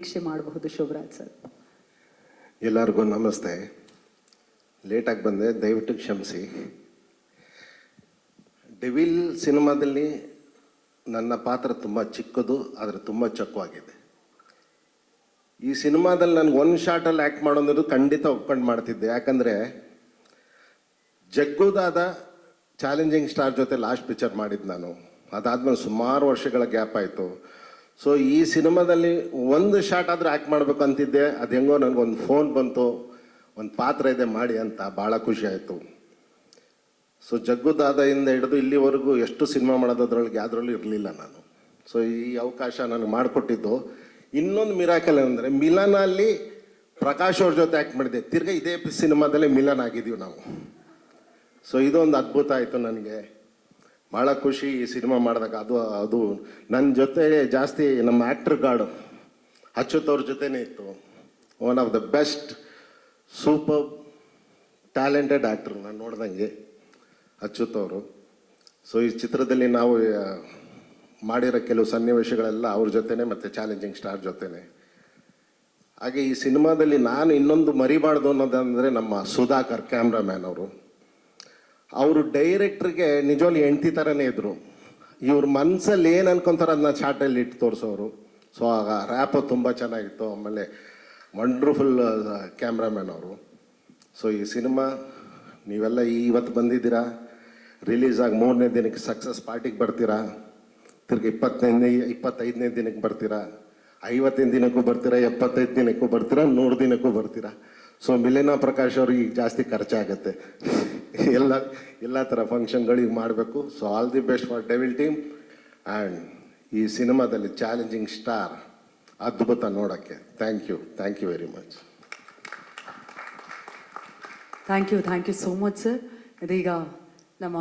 ನಿರೀಕ್ಷೆ ಮಾಡಬಹುದು ಶೋಭರಾಜ್ ಸರ್? ಎಲ್ಲರಿಗೂ ನಮಸ್ತೆ. ಲೇಟಾಗಿ ಬಂದೆ, ದಯವಿಟ್ಟು ಕ್ಷಮಿಸಿ. ಡೆವಿಲ್ ಸಿನಿಮಾದಲ್ಲಿ ನನ್ನ ಪಾತ್ರ ತುಂಬ ಚಿಕ್ಕದು, ಆದರೆ ತುಂಬ ಚೊಕ್ಕವಾಗಿದೆ. ಈ ಸಿನಿಮಾದಲ್ಲಿ ನನಗೆ ಒಂದು ಶಾರ್ಟಲ್ಲಿ ಆ್ಯಕ್ಟ್ ಮಾಡೋದು ಖಂಡಿತ ಒಪ್ಕೊಂಡು ಮಾಡ್ತಿದ್ದೆ. ಯಾಕಂದರೆ ಜಗ್ಗುದಾದ ಚಾಲೆಂಜಿಂಗ್ ಸ್ಟಾರ್ ಜೊತೆ ಲಾಸ್ಟ್ ಪಿಕ್ಚರ್ ಮಾಡಿದ್ದು ನಾನು. ಅದಾದ್ಮೇಲೆ ಸುಮಾರು ವರ್ಷಗಳ ಗ್ಯಾಪ್ ಆಯಿತು. ಸೊ ಈ ಸಿನಿಮಾದಲ್ಲಿ ಒಂದು ಶಾರ್ಟ್ ಆದರೂ ಆ್ಯಕ್ಟ್ ಮಾಡಬೇಕು ಅಂತಿದ್ದೆ. ಅದು ಹೆಂಗೋ ನನಗೊಂದು ಫೋನ್ ಬಂತು, ಒಂದು ಪಾತ್ರ ಇದೆ ಮಾಡಿ ಅಂತ. ಭಾಳ ಖುಷಿ ಆಯಿತು. ಸೊ ಜಗ್ಗುದಾದದಿಂದ ಹಿಡಿದು ಇಲ್ಲಿವರೆಗೂ ಎಷ್ಟು ಸಿನಿಮಾ ಮಾಡೋದ್ರೊಳಗೆ ಯಾವುದ್ರಲ್ಲೂ ಇರಲಿಲ್ಲ ನಾನು. ಸೊ ಈ ಅವಕಾಶ ನನಗೆ ಮಾಡಿಕೊಟ್ಟಿದ್ದು. ಇನ್ನೊಂದು ಮಿರಾಕಲ್ ಅಂದರೆ ಮಿಲನಲ್ಲಿ ಪ್ರಕಾಶ್ ಅವ್ರ ಜೊತೆ ಆ್ಯಕ್ಟ್ ಮಾಡಿದ್ದೆ. ತಿರ್ಗಿ ಇದೇ ಸಿನಿಮಾದಲ್ಲೇ ಮಿಲನ್ ಆಗಿದ್ದೀವಿ ನಾವು. ಸೊ ಇದೊಂದು ಅದ್ಭುತ ಆಯಿತು ನನಗೆ. ಭಾಳ ಖುಷಿ ಈ ಸಿನಿಮಾ ಮಾಡಿದಾಗ. ಅದು ನನ್ನ ಜೊತೆ ಜಾಸ್ತಿ ನಮ್ಮ ಆ್ಯಕ್ಟ್ರ್ ಗಾರ್ಡು ಅಚ್ಯುತ್ ಅವ್ರ ಜೊತೆನೇ ಇತ್ತು. One of the best super talented actor ನಾನು ನೋಡ್ದಂಗೆ ಅಚ್ಯುತ್ ಅವರು. ಸೊ ಈ ಚಿತ್ರದಲ್ಲಿ ನಾವು ಮಾಡಿರೋ ಕೆಲವು ಸನ್ನಿವೇಶಗಳೆಲ್ಲ ಅವ್ರ ಜೊತೆನೇ ಮತ್ತು ಚಾಲೆಂಜಿಂಗ್ ಸ್ಟಾರ್ ಜೊತೆನೇ. ಹಾಗೆ ಈ ಸಿನಿಮಾದಲ್ಲಿ ನಾನು ಇನ್ನೊಂದು ಮರಿಬಾರ್ದು ಅನ್ನೋದಂದರೆ ನಮ್ಮ ಸುಧಾಕರ್ ಕ್ಯಾಮ್ರಾಮ್ಯಾನ್ ಅವರು ಡೈರೆಕ್ಟ್ರಿಗೆ ನಿಜವಾಗ್ಲೂ ಹೆಂಡ್ತಿ ಥರನೇ ಇದ್ದರು. ಇವ್ರ ಮನಸ್ಸಲ್ಲಿ ಏನು ಅನ್ಕೊತಾರೆ ಅದನ್ನ ಚಾಟಲ್ಲಿ ಇಟ್ಟು ತೋರಿಸೋರು. ಸೊ ಆಗ ರ್ಯಾಪು ತುಂಬ ಚೆನ್ನಾಗಿತ್ತು. ಆಮೇಲೆ ವಂಡ್ರ್ಫುಲ್ ಕ್ಯಾಮ್ರಾಮ್ಯಾನ್ ಅವರು. ಸೊ ಈ ಸಿನಿಮಾ ನೀವೆಲ್ಲ ಇವತ್ತು ಬಂದಿದ್ದೀರಾ, ರಿಲೀಸ್ ಆಗಿ 3ನೇ ದಿನಕ್ಕೆ ಸಕ್ಸಸ್ ಪಾರ್ಟಿಗೆ ಬರ್ತೀರಾ, ತಿರ್ಗಿ 25ನೇ ದಿನಕ್ಕೆ ಬರ್ತೀರಾ, 50ನೇ ದಿನಕ್ಕೂ ಬರ್ತೀರಾ, 75 ದಿನಕ್ಕೂ ಬರ್ತೀರಾ, 100 ದಿನಕ್ಕೂ ಬರ್ತೀರಾ. ಸೊ ಮಿಲನಾ ಪ್ರಕಾಶ್ ಅವ್ರಿಗೆ ಈಗ ಜಾಸ್ತಿ ಖರ್ಚಾಗತ್ತೆ. ಎಲ್ಲ ಥರ ಫಂಕ್ಷನ್ಗಳಿಗೆ ಮಾಡಬೇಕು. So all the best for Devil team. And ಈ ಸಿನಿಮಾದಲ್ಲಿ ಚಾಲೆಂಜಿಂಗ್ ಸ್ಟಾರ್ ಅದ್ಭುತ ನೋಡೋಕ್ಕೆ. Thank you very much. Thank you so much sir. ಇದೀಗ ನಮ್ಮ